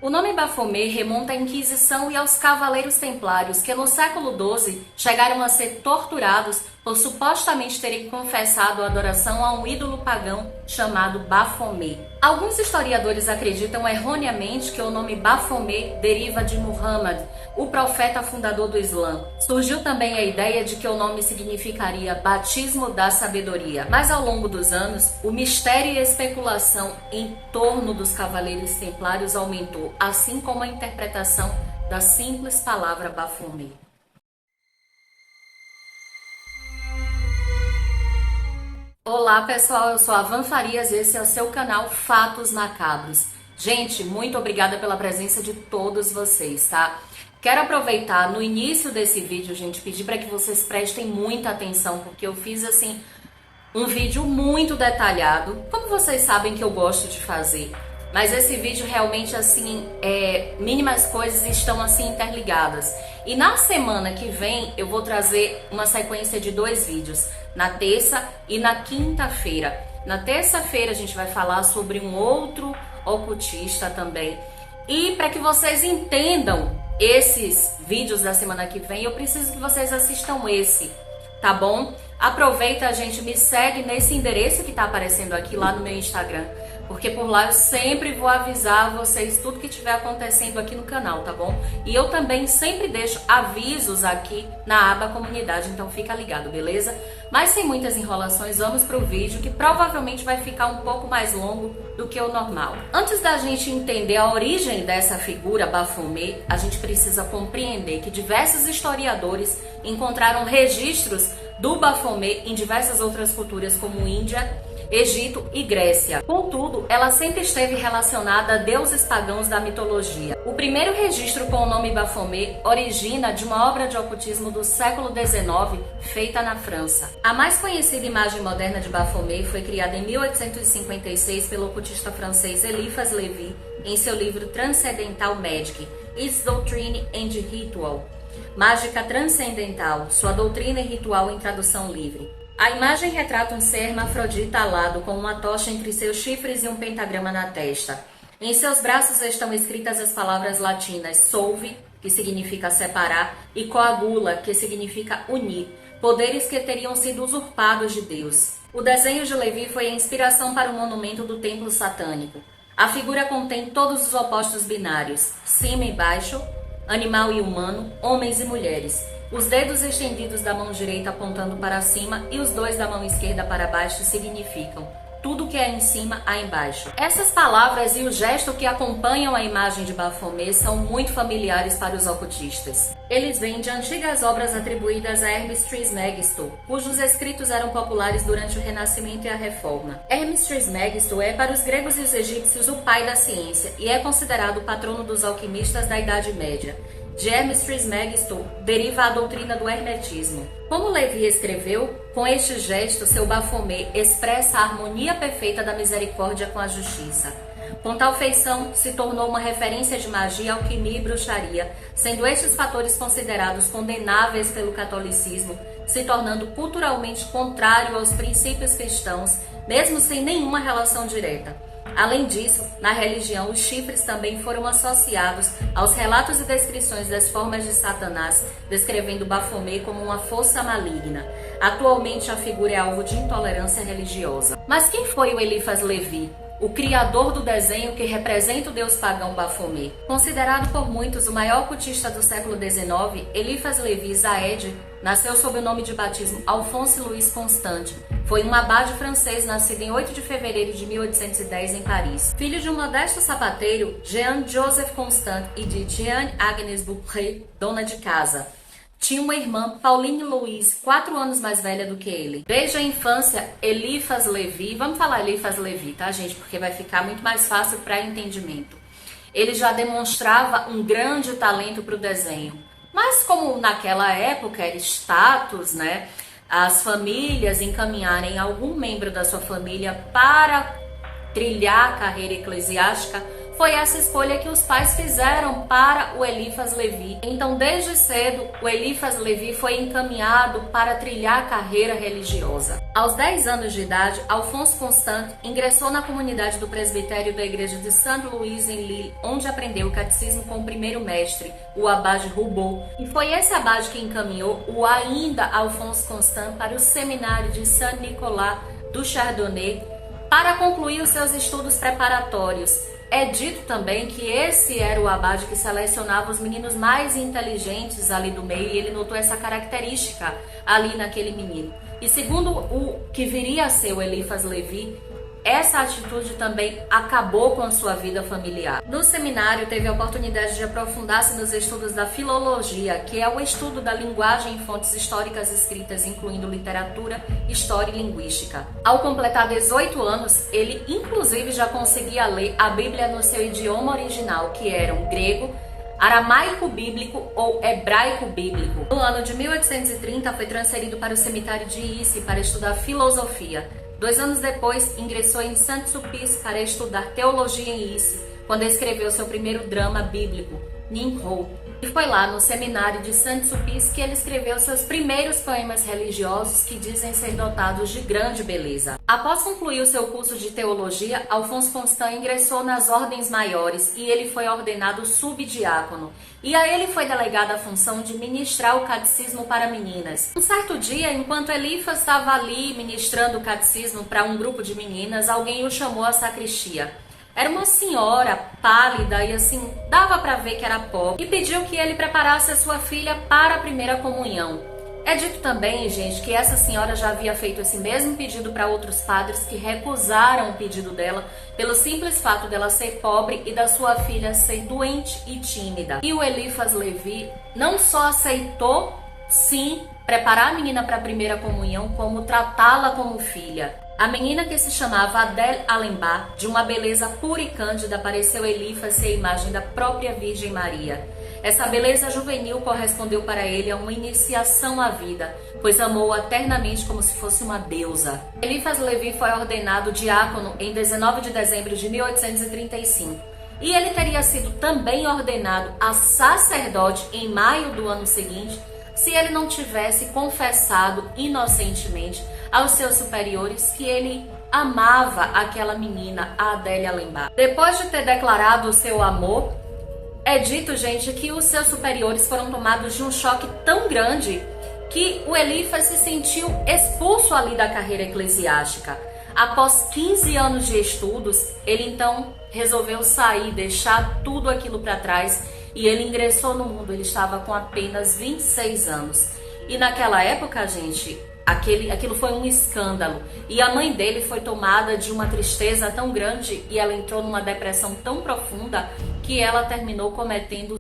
O nome Baphomet remonta à Inquisição e aos Cavaleiros Templários, que no século XII chegaram a ser torturados por supostamente terem confessado a adoração a um ídolo pagão chamado Baphomet. Alguns historiadores acreditam erroneamente que o nome Baphomet deriva de Muhammad, o profeta fundador do Islã. Surgiu também a ideia de que o nome significaria batismo da sabedoria. Mas ao longo dos anos, o mistério e a especulação em torno dos Cavaleiros Templários aumentou, assim como a interpretação da simples palavra Baphomet. Olá pessoal, eu sou a Van Farias e esse é o seu canal Fatos Macabros. Gente, muito obrigada pela presença de todos vocês, tá? Quero aproveitar no início desse vídeo, gente, pedir para que vocês prestem muita atenção, porque eu fiz assim um vídeo muito detalhado, como vocês sabem que eu gosto de fazer. Mas esse vídeo realmente assim, mínimas coisas estão assim interligadas. E na semana que vem eu vou trazer uma sequência de 2 vídeos, na terça e na quinta-feira. Na terça-feira a gente vai falar sobre um outro ocultista também. E para que vocês entendam esses vídeos da semana que vem, eu preciso que vocês assistam esse, tá bom? Aproveita, gente, me segue nesse endereço que tá aparecendo aqui lá no meu Instagram, porque por lá eu sempre vou avisar vocês tudo que estiver acontecendo aqui no canal, tá bom? E eu também sempre deixo avisos aqui na aba comunidade, então fica ligado, beleza? Mas sem muitas enrolações, vamos pro vídeo que provavelmente vai ficar um pouco mais longo do que o normal. Antes da gente entender a origem dessa figura Baphomet, a gente precisa compreender que diversos historiadores encontraram registros do Baphomet em diversas outras culturas como Índia, Egito e Grécia. Contudo, ela sempre esteve relacionada a deuses pagãos da mitologia. O primeiro registro com o nome Baphomet origina de uma obra de ocultismo do século XIX, feita na França. A mais conhecida imagem moderna de Baphomet foi criada em 1856 pelo ocultista francês Eliphas Lévy em seu livro Transcendental Magic, Its Doctrine and Ritual. Mágica Transcendental, sua doutrina e ritual em tradução livre. A imagem retrata um ser hermafrodita alado com uma tocha entre seus chifres e um pentagrama na testa. Em seus braços estão escritas as palavras latinas solve, que significa separar, e coagula, que significa unir, poderes que teriam sido usurpados de Deus. O desenho de Lévy foi a inspiração para o monumento do templo satânico. A figura contém todos os opostos binários, cima e baixo, animal e humano, homens e mulheres. Os dedos estendidos da mão direita apontando para cima e os 2 da mão esquerda para baixo significam tudo que é em cima há embaixo. Essas palavras e o gesto que acompanham a imagem de Baphomet são muito familiares para os ocultistas. Eles vêm de antigas obras atribuídas a Hermes Trismegisto, cujos escritos eram populares durante o Renascimento e a Reforma. Hermes Trismegisto é para os gregos e os egípcios o pai da ciência e é considerado o patrono dos alquimistas da Idade Média. De Hermes Trismegisto deriva a doutrina do hermetismo. Como Lévy escreveu, com este gesto seu Baphomet expressa a harmonia perfeita da misericórdia com a justiça. Com tal feição, se tornou uma referência de magia, alquimia e bruxaria, sendo estes fatores considerados condenáveis pelo catolicismo, se tornando culturalmente contrário aos princípios cristãos, mesmo sem nenhuma relação direta. Além disso, na religião, os chifres também foram associados aos relatos e descrições das formas de Satanás, descrevendo Baphomet como uma força maligna. Atualmente, a figura é alvo de intolerância religiosa. Mas quem foi o Eliphas Lévy, o criador do desenho que representa o deus pagão Baphomet? Considerado por muitos o maior ocultista do século XIX, Eliphas Lévy Zahed nasceu sob o nome de batismo Alphonse Louis Constant. Foi um abade francês nascido em 8 de fevereiro de 1810 em Paris. Filho de um modesto sapateiro, Jean-Joseph Constant e de Jeanne Agnes Beaupré, dona de casa. Tinha uma irmã, Pauline Louise, 4 anos mais velha do que ele. Desde a infância, Eliphas Lévy, vamos falar Eliphas Lévy, tá, gente? Porque vai ficar muito mais fácil para entendimento. Ele já demonstrava um grande talento para o desenho. Mas como naquela época era status, né? As famílias encaminharem algum membro da sua família para trilhar a carreira eclesiástica, foi essa escolha que os pais fizeram para o Eliphas Lévy. Então, desde cedo, o Eliphas Lévy foi encaminhado para trilhar a carreira religiosa. Aos 10 anos de idade, Alphonse Constant ingressou na comunidade do presbitério da igreja de Saint-Louis em Lille, onde aprendeu o catecismo com o primeiro mestre, o abade Roubaud. E foi esse abade que encaminhou o ainda Alphonse Constant para o seminário de Saint-Nicolas du Chardonnay para concluir os seus estudos preparatórios. É dito também que esse era o abade que selecionava os meninos mais inteligentes ali do meio, e ele notou essa característica ali naquele menino. E segundo o que viria a ser o Eliphas Levi, essa atitude também acabou com a sua vida familiar. No seminário, teve a oportunidade de aprofundar-se nos estudos da filologia, que é o estudo da linguagem em fontes históricas escritas, incluindo literatura, história e linguística. Ao completar 18 anos, ele inclusive já conseguia ler a Bíblia no seu idioma original, que eram grego, aramaico bíblico ou hebraico bíblico. No ano de 1830, foi transferido para o cemitério de Issy para estudar filosofia. 2 anos depois, ingressou em Saint-Sulpice para estudar teologia em Issy, quando escreveu seu primeiro drama bíblico, Nimrod. E foi lá no seminário de Saint-Sulpice que ele escreveu seus primeiros poemas religiosos, que dizem ser dotados de grande beleza. Após concluir o seu curso de teologia, Alphonse Constant ingressou nas ordens maiores e ele foi ordenado subdiácono. E a ele foi delegada a função de ministrar o catecismo para meninas. Um certo dia, enquanto Eliphas estava ali ministrando o catecismo para um grupo de meninas, alguém o chamou à sacristia. Era uma senhora pálida e assim, dava para ver que era pobre, e pediu que ele preparasse a sua filha para a primeira comunhão. É dito também, gente, que essa senhora já havia feito esse mesmo pedido para outros padres que recusaram o pedido dela pelo simples fato dela ser pobre e da sua filha ser doente e tímida. E o Eliphas Levi não só aceitou, sim, preparar a menina para a primeira comunhão, como tratá-la como filha. A menina, que se chamava Adèle Alembert, de uma beleza pura e cândida, pareceu Eliphas ser a imagem da própria Virgem Maria. Essa beleza juvenil correspondeu para ele a uma iniciação à vida, pois amou-a eternamente como se fosse uma deusa. Eliphas Levi foi ordenado diácono em 19 de dezembro de 1835. E ele teria sido também ordenado a sacerdote em maio do ano seguinte, se ele não tivesse confessado inocentemente aos seus superiores que ele amava aquela menina, a Adèle Alembert. Depois de ter declarado o seu amor, é dito, gente, que os seus superiores foram tomados de um choque tão grande que o Eliphas se sentiu expulso ali da carreira eclesiástica. Após 15 anos de estudos, ele então resolveu sair, deixar tudo aquilo para trás, e ele ingressou no mundo. Ele estava com apenas 26 anos. E naquela época, gente, aquilo foi um escândalo. E a mãe dele foi tomada de uma tristeza tão grande e ela entrou numa depressão tão profunda que ela terminou cometendo.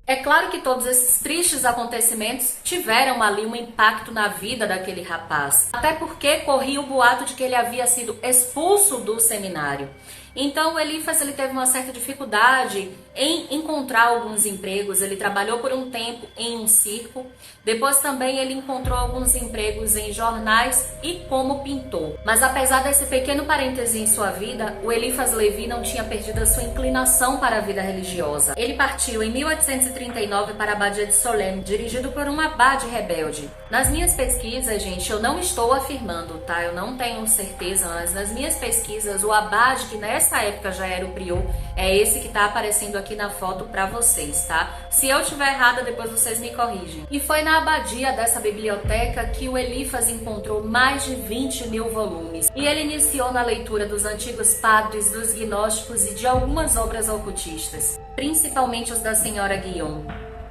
É claro que todos esses tristes acontecimentos tiveram ali um impacto na vida daquele rapaz. Até porque corria o boato de que ele havia sido expulso do seminário. Então o Eliphas teve uma certa dificuldade em encontrar alguns empregos. Ele trabalhou por um tempo em um circo. Depois também ele encontrou alguns empregos em jornais e como pintor. Mas apesar desse pequeno parêntese em sua vida, o Eliphas Levi não tinha perdido a sua inclinação para a vida religiosa. Ele partiu em 1839 para a Abadia de Solesmes, dirigido por um abade rebelde. Nas minhas pesquisas, gente, eu não estou afirmando, tá? Eu não tenho certeza, mas nas minhas pesquisas, o abade, que nessa época já era o prior, é esse que tá aparecendo aqui na foto para vocês, tá? Se eu estiver errada, depois vocês me corrigem. E foi na abadia dessa biblioteca que o Eliphas encontrou mais de 20.000 volumes. E ele iniciou na leitura dos antigos padres, dos gnósticos e de algumas obras ocultistas, principalmente os da senhora Guillaume.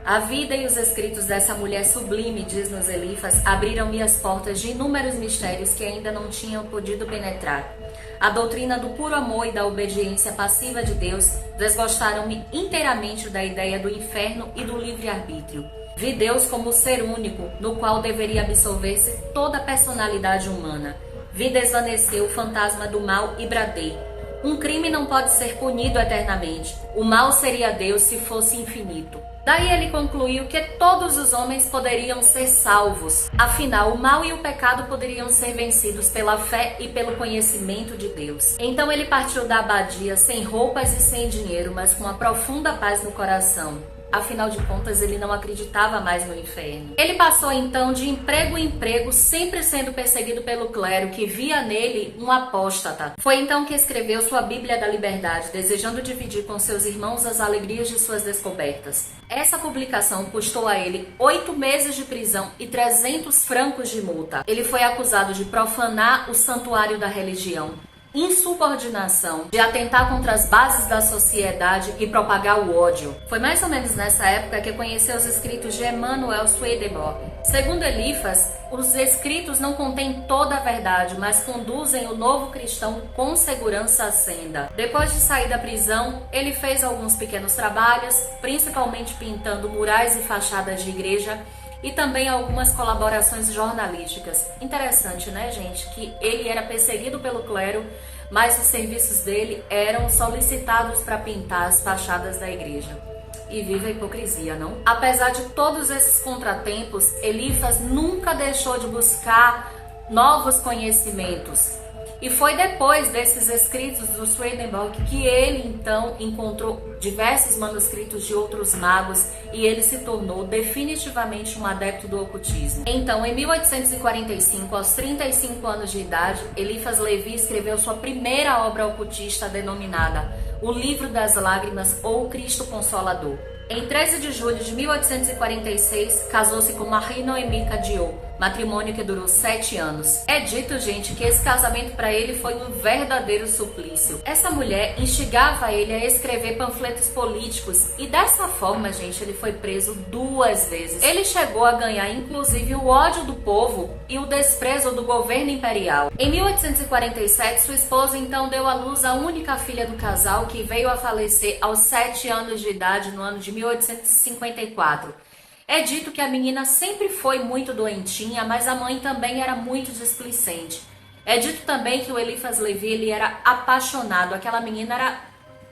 A vida e os escritos dessa mulher sublime, diz-nos Eliphas, abriram-me as portas de inúmeros mistérios que ainda não tinham podido penetrar. A doutrina do puro amor e da obediência passiva de Deus desgostaram-me inteiramente da ideia do inferno e do livre-arbítrio. Vi Deus como o ser único, no qual deveria absorver-se toda a personalidade humana. Vi desvanecer o fantasma do mal e bradei: um crime não pode ser punido eternamente. O mal seria Deus se fosse infinito. Daí ele concluiu que todos os homens poderiam ser salvos. Afinal, o mal e o pecado poderiam ser vencidos pela fé e pelo conhecimento de Deus. Então ele partiu da abadia sem roupas e sem dinheiro, mas com uma profunda paz no coração. Afinal de contas, ele não acreditava mais no inferno. Ele passou então de emprego em emprego, sempre sendo perseguido pelo clero, que via nele um apóstata. Foi então que escreveu sua Bíblia da Liberdade, desejando dividir com seus irmãos as alegrias de suas descobertas. Essa publicação custou a ele 8 meses de prisão e 300 francos de multa. Ele foi acusado de profanar o santuário da religião, insubordinação, de atentar contra as bases da sociedade e propagar o ódio. Foi mais ou menos nessa época que conheceu os escritos de Emanuel Swedenborg. Segundo Eliphas, os escritos não contêm toda a verdade, mas conduzem o novo cristão com segurança à senda. Depois de sair da prisão, ele fez alguns pequenos trabalhos, principalmente pintando murais e fachadas de igreja, e também algumas colaborações jornalísticas. Interessante, né, gente? Que ele era perseguido pelo clero, mas os serviços dele eram solicitados para pintar as fachadas da igreja. E viva a hipocrisia, não? Apesar de todos esses contratempos, Eliphas nunca deixou de buscar novos conhecimentos. E foi depois desses escritos do Swedenborg que ele então encontrou diversos manuscritos de outros magos e ele se tornou definitivamente um adepto do ocultismo. Então, em 1845, aos 35 anos de idade, Eliphas Levi escreveu sua primeira obra ocultista denominada O Livro das Lágrimas ou Cristo Consolador. Em 13 de julho de 1846, casou-se com Marie Noémie Cadiot, matrimônio que durou 7 anos. É dito, gente, que esse casamento para ele foi um verdadeiro suplício. Essa mulher instigava ele a escrever panfletos políticos e dessa forma, gente, ele foi preso 2 vezes. Ele chegou a ganhar, inclusive, o ódio do povo e o desprezo do governo imperial. Em 1847, sua esposa então deu à luz a única filha do casal, que veio a falecer aos 7 anos de idade no ano de 1854. É dito que a menina sempre foi muito doentinha, mas a mãe também era muito displicente. É dito também que o Eliphas Levi ele era apaixonado, aquela menina era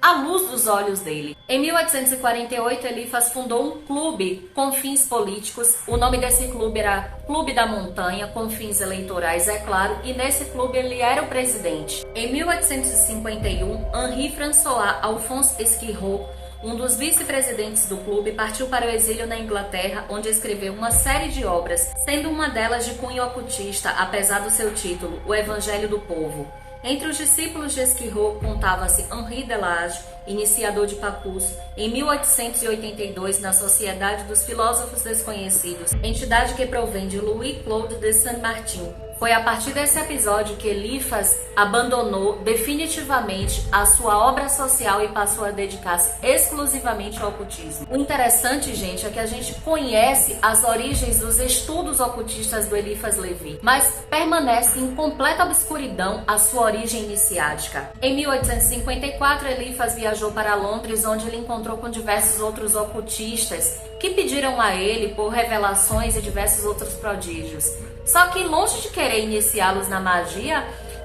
a luz dos olhos dele. Em 1848, Eliphas fundou um clube com fins políticos. O nome desse clube era Clube da Montanha, com fins eleitorais, é claro, e nesse clube ele era o presidente. Em 1851, Henri François Alphonse Esquirot, um dos vice-presidentes do clube, partiu para o exílio na Inglaterra, onde escreveu uma série de obras, sendo uma delas de cunho ocultista, apesar do seu título, O Evangelho do Povo. Entre os discípulos de Esquirot contava-se Henri Delage, iniciador de Papus, em 1882 na Sociedade dos Filósofos Desconhecidos, entidade que provém de Louis-Claude de Saint-Martin. Foi a partir desse episódio que Eliphas abandonou definitivamente a sua obra social e passou a dedicar-se exclusivamente ao ocultismo. O interessante, gente, é que a gente conhece as origens dos estudos ocultistas do Eliphas Levi, mas permanece em completa obscuridão a sua origem iniciática. Em 1854, Eliphas viajou para Londres, onde ele encontrou com diversos outros ocultistas que pediram a ele por revelações e diversos outros prodígios. Só que, longe de querer iniciá-los na magia,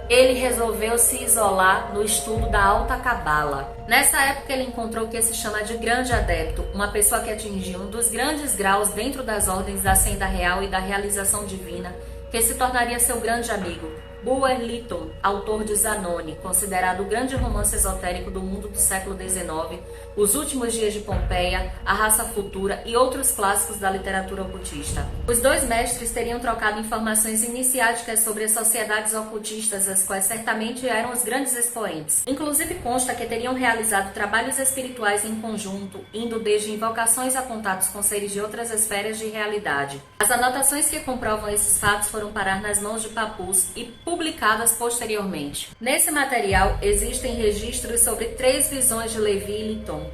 ele resolveu se isolar no estudo da alta cabala. Nessa época, ele encontrou o que se chama de grande adepto, uma pessoa que atingiu um dos grandes graus dentro das ordens da senda real e da realização divina, que se tornaria seu grande amigo, Bulwer Lytton, autor de Zanoni, considerado o grande romance esotérico do mundo do século XIX, Os Últimos Dias de Pompeia, A Raça Futura e outros clássicos da literatura ocultista. Os dois mestres teriam trocado informações iniciáticas sobre as sociedades ocultistas, as quais certamente eram os grandes expoentes. Inclusive consta que teriam realizado trabalhos espirituais em conjunto, indo desde invocações a contatos com seres de outras esferas de realidade. As anotações que comprovam esses fatos foram parar nas mãos de Papus e publicadas posteriormente. Nesse material existem registros sobre 3 visões de Levi e Lytton,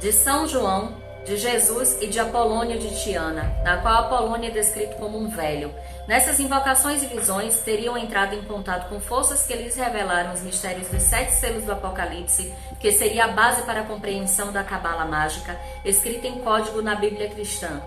de São João, de Jesus e de Apolônio de Tiana, na qual Apolônio é descrito como um velho. Nessas invocações e visões teriam entrado em contato com forças que lhes revelaram os mistérios dos 7 selos do Apocalipse, que seria a base para a compreensão da cabala mágica, escrita em código na Bíblia cristã.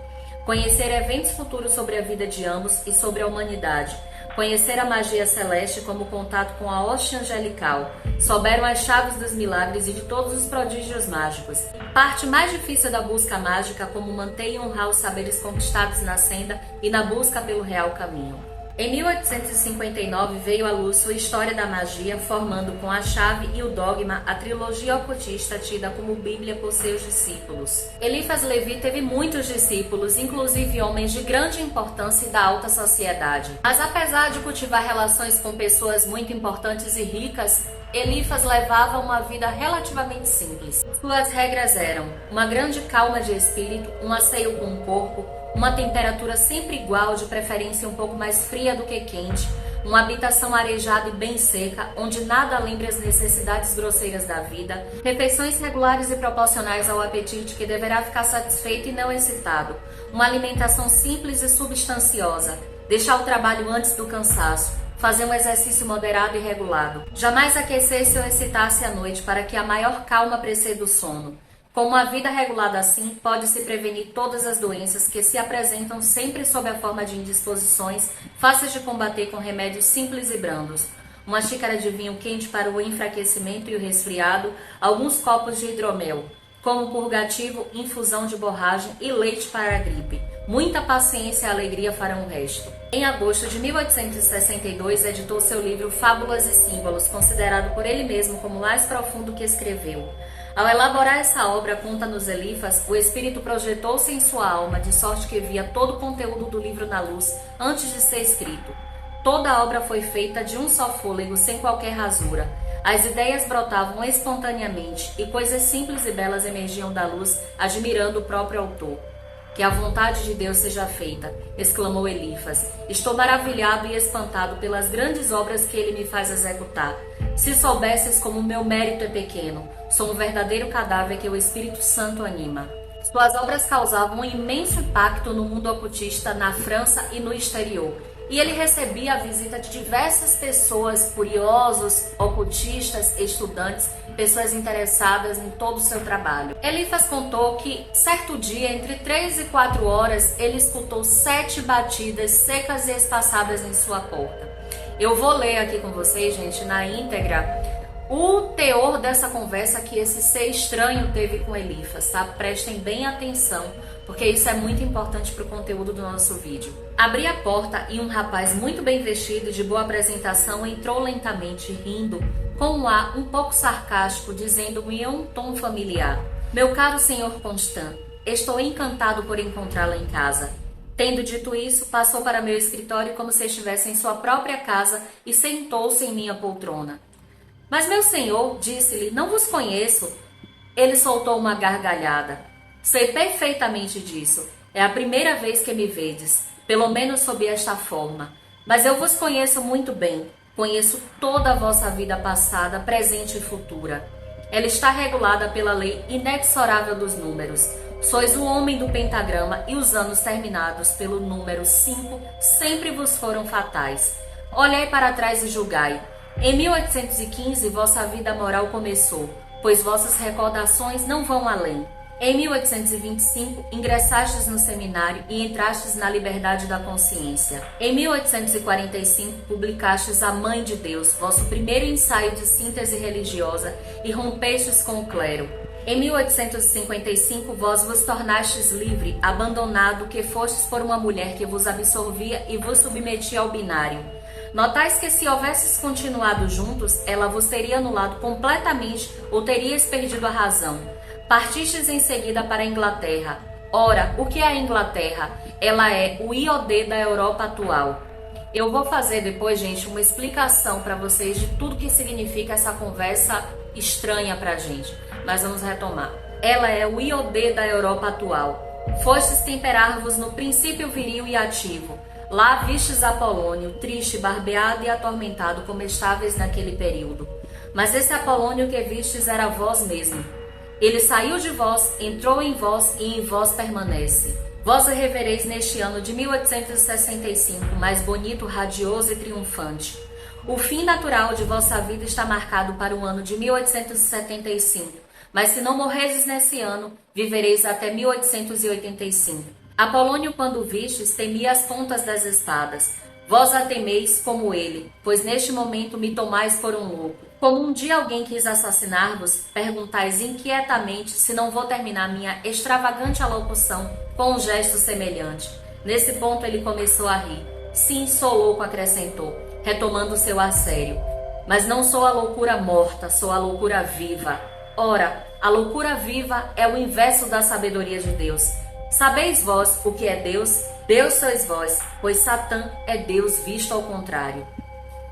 Conhecer eventos futuros sobre a vida de ambos e sobre a humanidade. Conhecer a magia celeste como contato com a hóstia angelical. Souberam as chaves dos milagres e de todos os prodígios mágicos. Parte mais difícil da busca mágica, como manter e honrar os saberes conquistados na senda e na busca pelo real caminho. Em 1859 veio à luz sua História da Magia, formando com a chave e o dogma a trilogia ocultista tida como Bíblia por seus discípulos. Eliphas Levi teve muitos discípulos, inclusive homens de grande importância e da alta sociedade. Mas apesar de cultivar relações com pessoas muito importantes e ricas, Eliphas levava uma vida relativamente simples. Suas regras eram uma grande calma de espírito, um asseio com o corpo, uma temperatura sempre igual, de preferência um pouco mais fria do que quente, uma habitação arejada e bem seca, onde nada lembre as necessidades grosseiras da vida, refeições regulares e proporcionais ao apetite que deverá ficar satisfeito e não excitado, uma alimentação simples e substanciosa, deixar o trabalho antes do cansaço, fazer um exercício moderado e regulado, jamais aquecesse ou excitasse à noite para que a maior calma preceda o sono. Com uma vida regulada assim, pode-se prevenir todas as doenças que se apresentam sempre sob a forma de indisposições, fáceis de combater com remédios simples e brandos. Uma xícara de vinho quente para o enfraquecimento e o resfriado, alguns copos de hidromel, como purgativo, infusão de borragem e leite para a gripe. Muita paciência e alegria farão o resto. Em agosto de 1862, editou seu livro Fábulas e Símbolos, considerado por ele mesmo como o mais profundo que escreveu. Ao elaborar essa obra, conta-nos Eliphas, o espírito projetou-se em sua alma, de sorte que via todo o conteúdo do livro na luz, antes de ser escrito. Toda a obra foi feita de um só fôlego, sem qualquer rasura. As ideias brotavam espontaneamente, e coisas simples e belas emergiam da luz, admirando o próprio autor. Que a vontade de Deus seja feita, exclamou Eliphas. Estou maravilhado e espantado pelas grandes obras que ele me faz executar. Se soubesses como o meu mérito é pequeno, sou um verdadeiro cadáver que o Espírito Santo anima. Suas obras causavam um imenso impacto no mundo ocultista, na França e no exterior. E ele recebia a visita de diversas pessoas, curiosos, ocultistas, estudantes, pessoas interessadas em todo o seu trabalho. Eliphas contou que, certo dia, entre 3 e 4 horas, ele escutou 7 batidas secas e espaçadas em sua porta. Eu vou ler aqui com vocês, gente, na íntegra, o teor dessa conversa que esse ser estranho teve com Eliphas, tá? Prestem bem atenção, porque isso é muito importante para o conteúdo do nosso vídeo. Abri a porta e um rapaz muito bem vestido, de boa apresentação, entrou lentamente, rindo, com um ar um pouco sarcástico, dizendo-me em um tom familiar: Meu caro senhor Constant, estou encantado por encontrá-lo em casa. Tendo dito isso, passou para meu escritório como se estivesse em sua própria casa e sentou-se em minha poltrona. Mas meu senhor, disse-lhe, não vos conheço. Ele soltou uma gargalhada. Sei perfeitamente disso. É a primeira vez que me vedes, pelo menos sob esta forma. Mas eu vos conheço muito bem. Conheço toda a vossa vida passada, presente e futura. Ela está regulada pela lei inexorável dos números. Sois o homem do pentagrama e os anos terminados pelo número 5 sempre vos foram fatais. Olhai para trás e julgai. Em 1815, vossa vida moral começou, pois vossas recordações não vão além. Em 1825, ingressastes no seminário e entrastes na liberdade da consciência. Em 1845, publicastes A Mãe de Deus, vosso primeiro ensaio de síntese religiosa, e rompestes com o clero. Em 1855, vós vos tornastes livre, abandonado que fostes por uma mulher que vos absorvia e vos submetia ao binário. Notais que se houvesses continuado juntos, ela vos teria anulado completamente ou terias perdido a razão. Partistes em seguida para a Inglaterra. Ora, o que é a Inglaterra? Ela é o IOD da Europa atual. Eu vou fazer depois, gente, uma explicação para vocês de tudo que significa essa conversa estranha pra gente. Mas vamos retomar. Ela é o IOD da Europa atual. Fostes temperar-vos no princípio viril e ativo. Lá vistes Apolônio, triste, barbeado e atormentado como estáveis naquele período. Mas esse Apolônio que vistes era vós mesmo. Ele saiu de vós, entrou em vós e em vós permanece. Vós o revereis neste ano de 1865, mais bonito, radioso e triunfante. O fim natural de vossa vida está marcado para o ano de 1875, mas se não morreres nesse ano, vivereis até 1885. Apolônio, quando vistes, temia as pontas das espadas. Vós a temeis como ele, pois neste momento me tomais por um louco. Como um dia alguém quis assassinar-vos, perguntais inquietamente se não vou terminar minha extravagante alocução com um gesto semelhante. Nesse ponto ele começou a rir. Sim, sou louco, acrescentou, retomando seu assério. Mas não sou a loucura morta, sou a loucura viva. Ora, a loucura viva é o inverso da sabedoria de Deus. Sabeis vós o que é Deus? Deus sois vós, pois Satã é Deus visto ao contrário.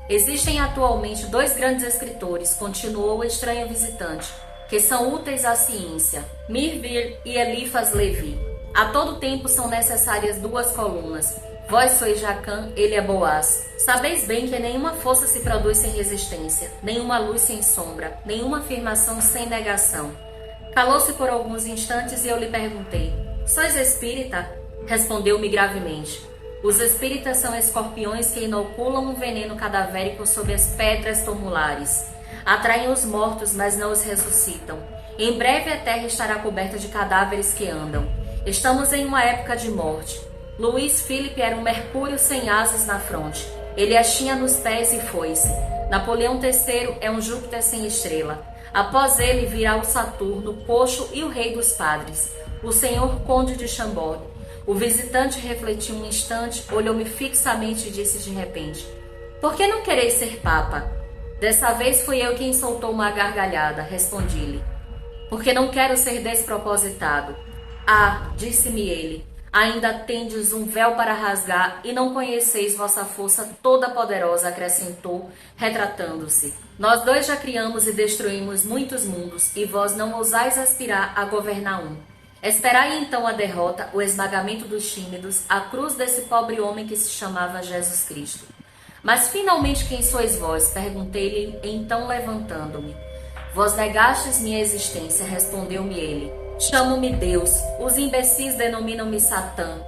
Existem atualmente dois grandes escritores, continuou o estranho visitante, que são úteis à ciência, Mirville e Eliphas Levi. A todo tempo são necessárias duas colunas. Vós sois Jacã, ele é Boaz. Sabeis bem que nenhuma força se produz sem resistência, nenhuma luz sem sombra, nenhuma afirmação sem negação. Calou-se por alguns instantes e eu lhe perguntei: sois espírita? Respondeu-me gravemente: os espíritas são escorpiões que inoculam um veneno cadavérico sob as pedras tumulares. Atraem os mortos, mas não os ressuscitam. Em breve a terra estará coberta de cadáveres que andam. Estamos em uma época de morte. Luís Filipe era um mercúrio sem asas na fronte. Ele as tinha nos pés e foi-se. Napoleão III é um Júpiter sem estrela. Após ele virá o Saturno, coxo e o rei dos padres, o senhor conde de Chambord. O visitante refletiu um instante, olhou-me fixamente e disse de repente: por que não quereis ser papa? Dessa vez fui eu quem soltou uma gargalhada, respondi-lhe: porque não quero ser despropositado. Ah, disse-me ele, ainda tendes um véu para rasgar e não conheceis vossa força toda poderosa, acrescentou, retratando-se. Nós dois já criamos e destruímos muitos mundos, e vós não ousais aspirar a governar um. Esperai então a derrota, o esmagamento dos tímidos, a cruz desse pobre homem que se chamava Jesus Cristo. Mas finalmente quem sois vós? Perguntei-lhe, então levantando-me. Vós negastes minha existência, respondeu-me ele. Chamo-me Deus, os imbecis denominam-me Satã.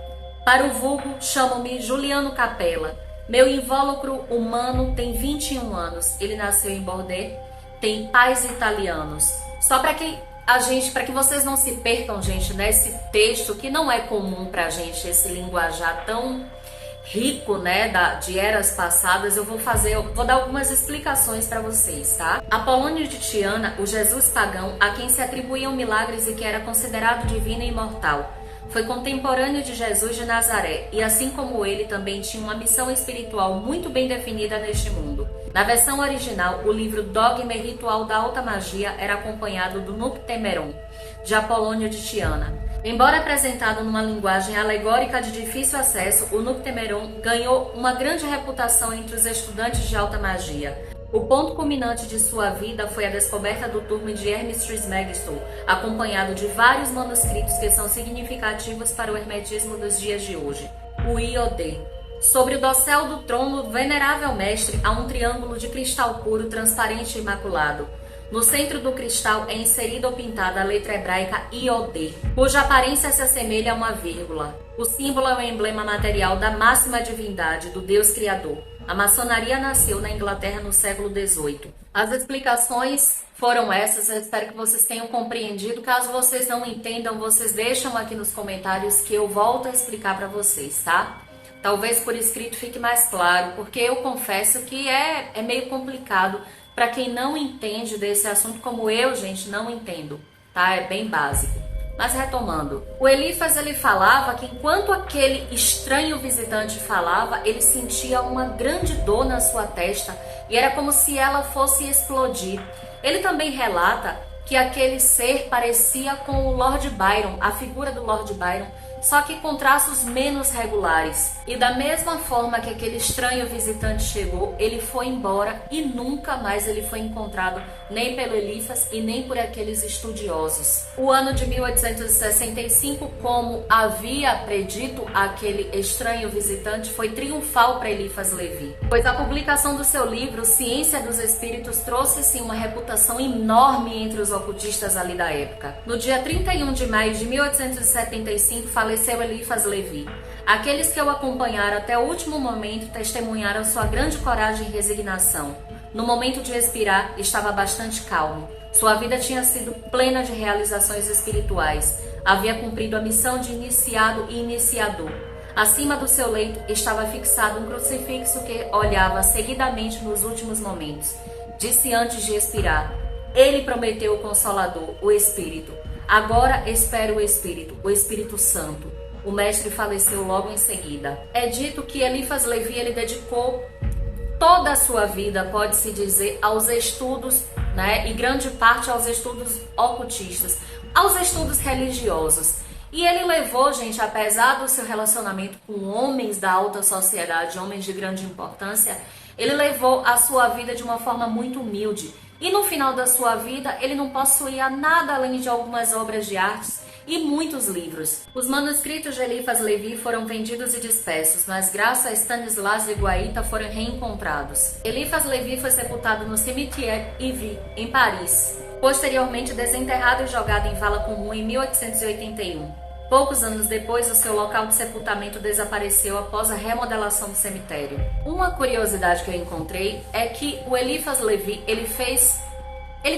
Para o vulgo, chamo-me Juliano Capella. Meu invólucro humano tem 21 anos. Ele nasceu em Bordeaux, tem pais italianos. Só para que vocês não se percam, gente, nesse texto que não é comum pra gente, esse linguajar tão rico, né, de eras passadas, eu vou dar algumas explicações para vocês, tá? Apolônio de Tiana, o Jesus pagão, a quem se atribuíam milagres e que era considerado divino e imortal, foi contemporâneo de Jesus de Nazaré e, assim como ele, também tinha uma missão espiritual muito bem definida neste mundo. Na versão original, o livro Dogma e Ritual da Alta Magia era acompanhado do Nuptemeron, de Apolônio de Tiana. Embora apresentado numa linguagem alegórica de difícil acesso, o Nuptemeron ganhou uma grande reputação entre os estudantes de alta magia. O ponto culminante de sua vida foi a descoberta do túmulo de Hermes Trismegisto, acompanhado de vários manuscritos que são significativos para o hermetismo dos dias de hoje. O Iodê. Sobre o dossel do trono do venerável mestre há um triângulo de cristal puro, transparente e imaculado. No centro do cristal é inserida ou pintada a letra hebraica Iodê, cuja aparência se assemelha a uma vírgula. O símbolo é o emblema material da máxima divindade, do Deus Criador. A maçonaria nasceu na Inglaterra no século XVIII. As explicações foram essas, eu espero que vocês tenham compreendido. Caso vocês não entendam, vocês deixam aqui nos comentários que eu volto a explicar para vocês, tá? Talvez por escrito fique mais claro, porque eu confesso que é meio complicado para quem não entende desse assunto, como eu, gente, não entendo, tá? É bem básico. Mas retomando, o Eliphas, ele falava que enquanto aquele estranho visitante falava, ele sentia uma grande dor na sua testa e era como se ela fosse explodir. Ele também relata que aquele ser parecia com o Lord Byron, a figura do Lord Byron, só que com traços menos regulares. E da mesma forma que aquele estranho visitante chegou, ele foi embora e nunca mais ele foi encontrado nem pelo Eliphas e nem por aqueles estudiosos. O ano de 1865, como havia predito aquele estranho visitante, foi triunfal para Eliphas Levi, pois a publicação do seu livro Ciência dos Espíritos trouxe sim uma reputação enorme entre os ocultistas ali da época. No dia 31 de maio de 1875, faleceu Eliphas Levi. Aqueles que o acompanharam até o último momento testemunharam sua grande coragem e resignação. No momento de expirar, estava bastante calmo. Sua vida tinha sido plena de realizações espirituais. Havia cumprido a missão de iniciado e iniciador. Acima do seu leito estava fixado um crucifixo que olhava seguidamente nos últimos momentos. Disse antes de expirar: ele prometeu o Consolador, o Espírito. Agora espero o Espírito Santo. o mestre faleceu logo em seguida. É dito que Eliphas Levi ele dedicou toda a sua vida, pode-se dizer, aos estudos, né, e grande parte aos estudos ocultistas, aos estudos religiosos. E ele levou, gente, apesar do seu relacionamento com homens da alta sociedade, homens de grande importância, ele levou a sua vida de uma forma muito humilde. E no final da sua vida, ele não possuía nada além de algumas obras de artes e muitos livros. Os manuscritos de Eliphas Levi foram vendidos e dispersos, mas graças a Stanislas de Guaita foram reencontrados. Eliphas Levi foi sepultado no cemitério Ivry, em Paris. Posteriormente desenterrado e jogado em vala comum em 1881. Poucos anos depois, o seu local de sepultamento desapareceu após a remodelação do cemitério. Uma curiosidade que eu encontrei é que o Eliphas Levi, ele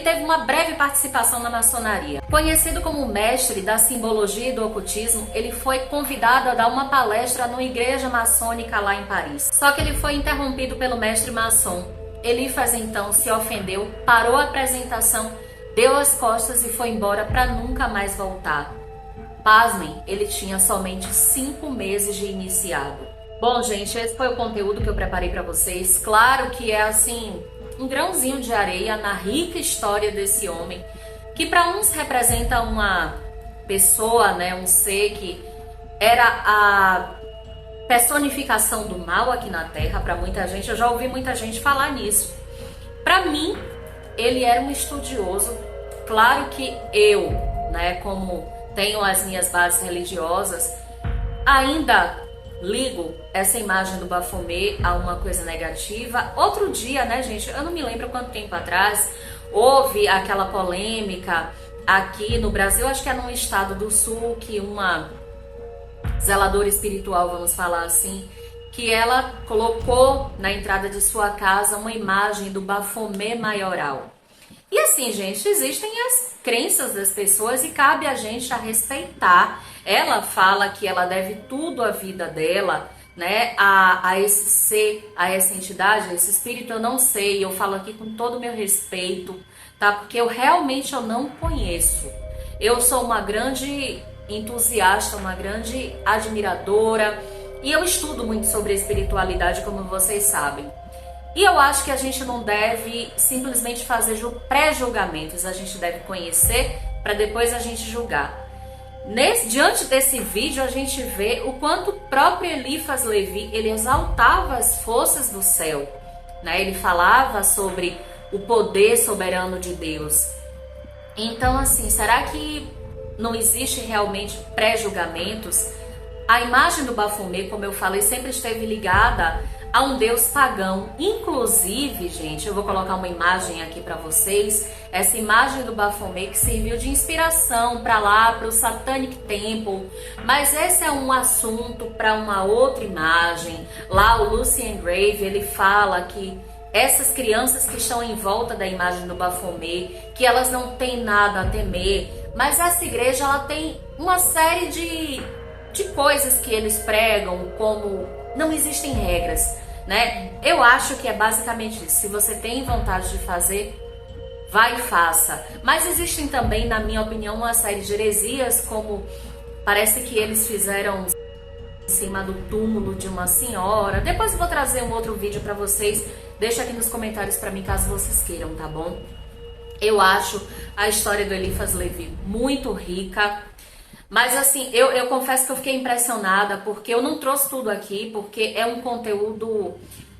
teve uma breve participação na maçonaria. Conhecido como mestre da simbologia e do ocultismo, ele foi convidado a dar uma palestra numa igreja maçônica lá em Paris. Só que ele foi interrompido pelo mestre maçom. Eliphas então se ofendeu, parou a apresentação, deu as costas e foi embora para nunca mais voltar. Pasmem, ele tinha somente 5 meses de iniciado. Bom, gente, esse foi o conteúdo que eu preparei para vocês. Claro que é assim, um grãozinho de areia na rica história desse homem, que para uns representa uma pessoa, né, um ser que era a personificação do mal aqui na Terra. Para muita gente, eu já ouvi muita gente falar nisso. Para mim, ele era um estudioso. Claro que eu, né, como tenho as minhas bases religiosas, ainda ligo essa imagem do Baphomet a uma coisa negativa. Outro dia, né, gente, eu não me lembro quanto tempo atrás, houve aquela polêmica aqui no Brasil, acho que é num estado do sul, que uma zeladora espiritual, vamos falar assim, que ela colocou na entrada de sua casa uma imagem do Baphomet maioral. E assim, gente, existem as crenças das pessoas e cabe a gente a respeitar. Ela fala que ela deve tudo à vida dela, né, a esse ser, a essa entidade, a esse espírito. Eu não sei, eu falo aqui com todo o meu respeito, tá? Porque eu realmente não conheço. Eu sou uma grande entusiasta, uma grande admiradora e eu estudo muito sobre a espiritualidade, como vocês sabem. E eu acho que a gente não deve simplesmente fazer pré-julgamentos, a gente deve conhecer para depois a gente julgar. Diante desse vídeo a gente vê o quanto o próprio Eliphas Levi, ele exaltava as forças do céu, né? Ele falava sobre o poder soberano de Deus. Então assim, será que não existe realmente pré-julgamentos? A imagem do Baphomet, como eu falei, sempre esteve ligada a um deus pagão. Inclusive, gente, eu vou colocar uma imagem aqui para vocês, essa imagem do Baphomet que serviu de inspiração para o Satanic Temple, mas esse é um assunto para uma outra imagem. Lá o Lucian Grave, ele fala que essas crianças que estão em volta da imagem do Baphomet, que elas não têm nada a temer, mas essa igreja ela tem uma série de coisas que eles pregam, como não existem regras, né? Eu acho que é basicamente isso. Se você tem vontade de fazer, vai e faça. Mas existem também, na minha opinião, uma série de heresias, como parece que eles fizeram em cima do túmulo de uma senhora. Depois eu vou trazer um outro vídeo para vocês. Deixa aqui nos comentários para mim, caso vocês queiram, tá bom? Eu acho a história do Eliphas Levi muito rica. Mas assim, eu confesso que eu fiquei impressionada, porque eu não trouxe tudo aqui, porque é um conteúdo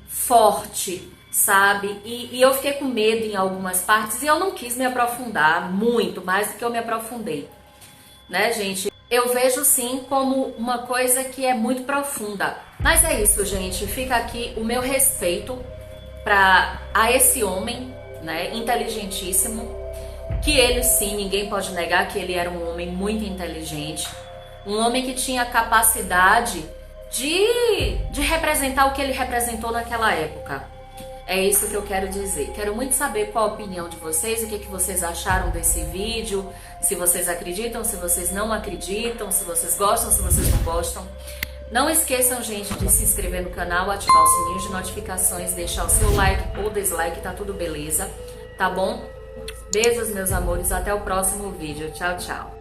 forte, sabe? E eu fiquei com medo em algumas partes e eu não quis me aprofundar muito, mais do que eu me aprofundei, né, gente? Eu vejo sim como uma coisa que é muito profunda. Mas é isso, gente. Fica aqui o meu respeito a esse homem, né, inteligentíssimo. Que ele sim, ninguém pode negar que ele era um homem muito inteligente, um homem que tinha capacidade de representar o que ele representou naquela época. É isso que eu quero dizer. Quero muito saber qual a opinião de vocês, o que vocês acharam desse vídeo, se vocês acreditam, se vocês não acreditam, se vocês gostam, se vocês não gostam. Não esqueçam, gente, de se inscrever no canal, ativar o sininho de notificações, deixar o seu like ou dislike, tá tudo beleza, tá bom? Beijos, meus amores, até o próximo vídeo. Tchau, tchau.